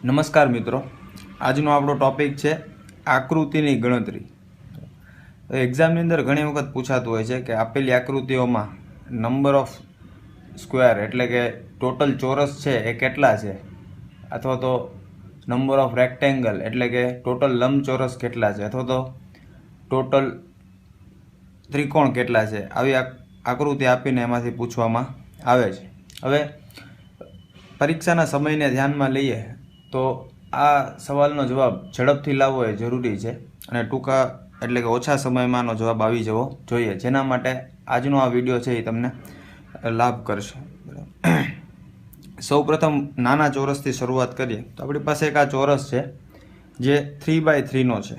નમસ્કાર મિત્રો, આજનો આપણો ટોપિક છે આકૃતિની ગણતરી. એક્ઝામની અંદર ઘણી વખત પૂછાતું હોય છે કે આપેલી આકૃતિઓમાં નંબર ઓફ સ્ક્વેર એટલે કે ટોટલ ચોરસ છે એ કેટલા છે, અથવા તો નંબર ઓફ રેક્ટેંગલ એટલે કે ટોટલ લંબચોરસ કેટલા છે, અથવા તો ટોટલ ત્રિકોણ કેટલા છે. આવી આકૃતિ આપીને એમાંથી પૂછવામાં આવે છે. હવે પરીક્ષાના સમયને ધ્યાનમાં લઈએ તો આ સવાલનો જવાબ ઝડપથી લાવવો એ જરૂરી છે અને ટૂંકા એટલે કે ઓછા સમયમાંનો જવાબ આવી જવો જોઈએ, જેના માટે આજનો આ વિડીયો છે એ તમને લાભ કરશે. સૌ પ્રથમ નાના ચોરસથી શરૂઆત કરીએ તો આપણી પાસે એક આ ચોરસ છે જે 3x3નો છે,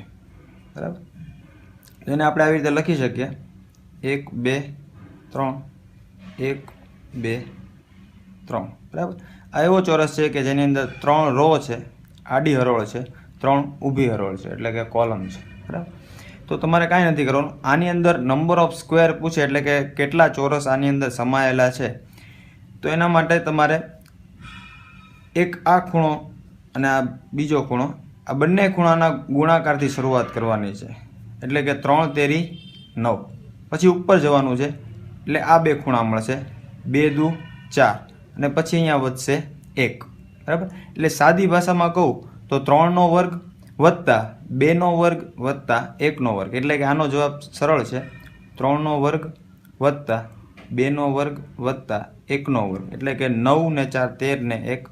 બરાબર. એને આપણે આવી રીતે લખી શકીએ 1 2 3 1 2 3, બરાબર. આ એવો ચોરસ છે કે જેની અંદર 3 રો છે, આડી હરોળ છે, 3 ઊભી હરોળ છે એટલે કે કોલમ છે, બરાબર. તો તમારે કાંઈ નથી કરવાનું. આની અંદર નંબર ઓફ સ્ક્વેર પૂછે એટલે કે કેટલા ચોરસ આની અંદર સમાયેલા છે, તો એના માટે તમારે એક આ ખૂણો અને આ બીજો ખૂણો, આ બંને ખૂણાના ગુણાકારથી શરૂઆત કરવાની છે. એટલે કે 3 તેરી 9, પછી ઉપર જવાનું છે એટલે આ બે ખૂણા મળશે, 2 દુ 4 અને પછી અહીંયા વધશે 1, બરાબર. એટલે સાદી ભાષામાં કહું તો 3નો વર્ગ વત્તા 2નો વર્ગ વત્તા 1નો વર્ગ, એટલે કે આનો જવાબ સરળ છે 3નો વર્ગ વત્તા 2નો વર્ગ વત્તા 1નો વર્ગ, એટલે કે 9 ને 4 13 ને 1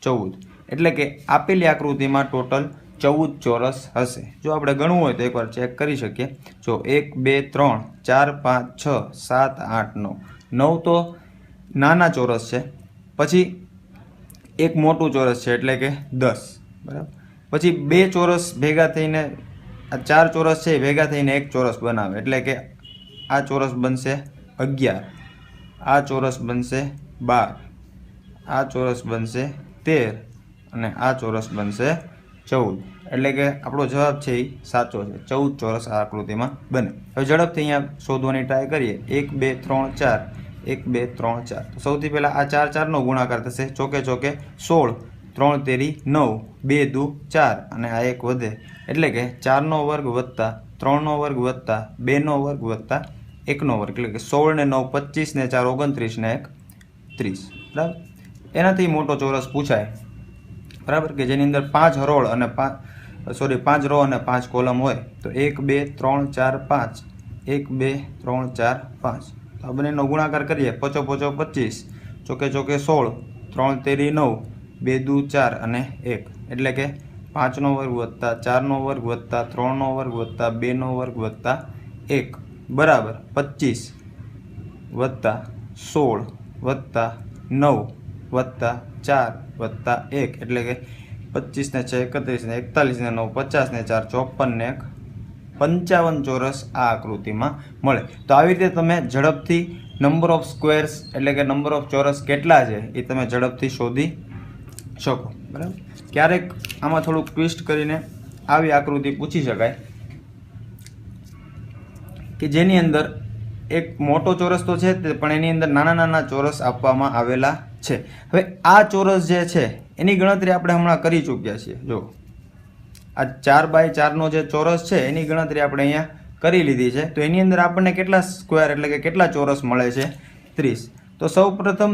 14. એટલે કે આપેલી આકૃતિમાં ટોટલ 14 ચોરસ હશે. જો આપણે ગણવું હોય તો એકવાર ચેક કરી શકીએ. જો 1 2 3 4 5 6 7 8 9, 9 તો નાના ચોરસ છે, પછી એક મોટું ચોરસ છે એટલે કે 10, બરાબર. પછી બે ચોરસ ભેગા થઈને આ 4 ચોરસ છે ભેગા થઈને એક ચોરસ બનાવે, એટલે કે આ ચોરસ બનશે 11, આ ચોરસ બનશે 12, આ ચોરસ બનશે 13 અને આ ચોરસ બનશે 14. એટલે કે આપણો જવાબ છે એ સાચો છે, 14 ચોરસ આ આકૃતિમાં બને. હવે ઝડપથી અહીંયા શોધવાની ટ્રાય કરીએ. 1 2 3 4, 1 2 3 4. તો સૌથી પહેલાં આ 4 4નો ગુણાકાર થશે, ચોકે ચોકે 16, 3 તેરી 9, 2 દુ 4 અને આ 1 વધે, એટલે કે 4નો વર્ગ વત્તા 3નો વર્ગ વત્તા 2નો વર્ગ વત્તા 1નો વર્ગ, એટલે કે 16 ને 9 25 ને 4 29 ને 1 30, બરાબર. એનાથી મોટો ચોરસ પૂછાય, બરાબર, કે જેની અંદર 5 હરોળ અને 5 રો અને 5 કોલમ હોય. તો 1 2 3 4 5, 1 2 3 4 5. આ બંનેનો ગુણાકાર કરીએ, 5 5 25, ચોકે ચોકે 16, 3 તેરી 9, 2 દુ 4 અને 1, એટલે કે 5નો વર્ગ વત્તા 4નો વર્ગ વત્તા 3નો વર્ગ વત્તા 2નો વર્ગ વત્તા 1 બરાબર 25 વત્તા 16 વત્તા 9 વત્તા 4 વત્તા 1, એટલે કે 25 ને 6 31 ને 41 ને 9 50 ને 4 54 ને 1 55 ચોરસ આ આકૃતિમાં મળે. તો આવી રીતે તમે ઝડપથી નંબર ઓફ સ્ક્વેર્સ એટલે કે નંબર ઓફ ચોરસ કેટલા છે એ તમે ઝડપથી શોધી શકો, બરાબર. ક્યારેક આમાં થોડુંક ટ્વિસ્ટ કરીને આવી આકૃતિ પૂછી શકાય કે જેની અંદર એક મોટો ચોરસ તો છે તે, પણ એની અંદર નાના નાના ચોરસ આપવામાં આવેલા છે. હવે આ ચોરસ જે છે એની ગણતરી આપણે હમણાં કરી ચૂક્યા છીએ. જો આ 4x4નો જે ચોરસ છે એની ગણતરી આપણે અહીંયા કરી લીધી છે. તો એની અંદર આપણને કેટલા સ્ક્વેર એટલે કે કેટલા ચોરસ મળે છે? 30. તો સૌ પ્રથમ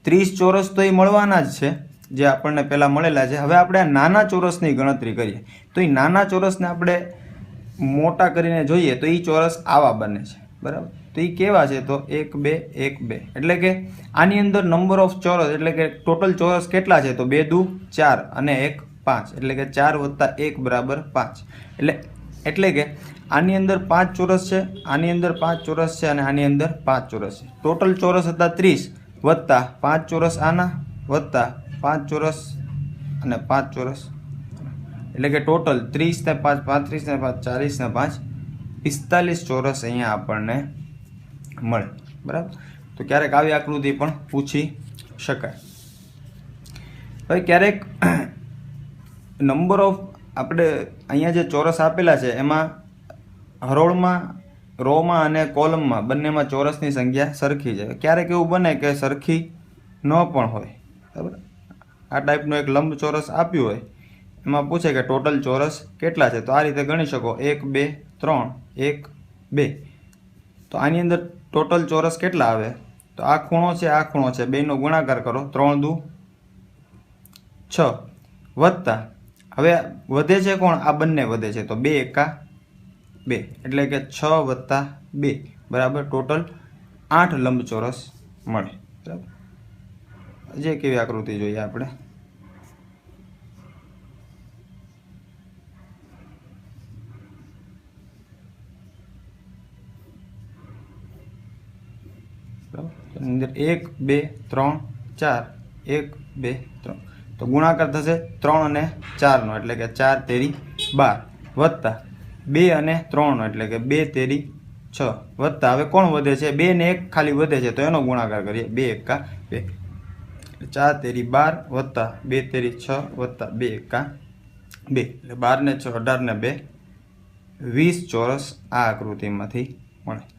30 ચોરસ તો એ મળવાના જ છે જે આપણને પહેલાં મળેલા છે. હવે આપણે આ નાના ચોરસની ગણતરી કરીએ તો એ નાના ચોરસને આપણે મોટા કરીને જોઈએ તો એ ચોરસ આવા બને છે, બરાબર. તો એ કેવા છે? તો 1 2 1 2, એટલે કે આની અંદર નંબર ઓફ ચોરસ એટલે કે ટોટલ ચોરસ કેટલા છે? તો 2 દુ 4 અને 1 5, એટલે કે 4 વત્તા 1 બરાબર 5. એટલે કે આની અંદર 5 ચોરસ છે, આની અંદર 5 ચોરસ છે અને આની અંદર 5 ચોરસ છે. ટોટલ ચોરસ હતા 30 વત્તા 5 ચોરસ આના વત્તા 5 ચોરસ અને 5 ચોરસ, એટલે કે ટોટલ 30 ને 5 35 ને 5 40 ને 5 45 ચોરસ અહીંયા આપણને મળે, બરાબર. તો ક્યારેક આવી આકૃતિ પણ પૂછી શકાય. હવે ક્યારેક નંબર ઓફ આપણે અહીંયા જે ચોરસ આપેલા છે એમાં હરોળમાં, રોમાં અને કોલમમાં બંનેમાં ચોરસની સંખ્યા સરખી છે. ક્યારેક એવું બને કે સરખી ન પણ હોય, બરાબર. આ ટાઈપનો એક લંબચોરસ આપ્યું હોય, એમાં પૂછે કે ટોટલ ચોરસ કેટલા છે, તો આ રીતે ગણી શકો 1 2 3 1 2. તો આની અંદર ટોટલ ચોરસ કેટલા આવે, તો આ ખૂણો છે, આ ખૂણો છે, બેનો ગુણાકાર કરો, 3 દુ 6 વત્તા હવે વધે છે કોણ, આ બંને વધે છે, તો 2 એકા 2 એટલે કે 6 વત્તા 2 બરાબર ટોટલ 8 લંબચોરસ મળે. બરાબર. જે કેવી આકૃતિ જોઈએ આપણે, અંદર 1 2 3 4 1 2 3 તો ગુણાકાર થશે 3 અને 4 નો એટલે કે 4 તેરી 12 વત્તા 2 અને 3 નો એટલે કે 2 તેરી 6 વત્તા હવે કોણ વધે છે, 2 ને 1 ખાલી વધે છે, તો એનો ગુણાકાર કરીએ, 2 એકા 2 4 તેરી 12 વત્તા 2 તેરી 6 વત્તા 2 એકા 2 એટલે 12 ને 6 18 ને 2 20 ચોરસ આ આકૃતિમાંથી મળે.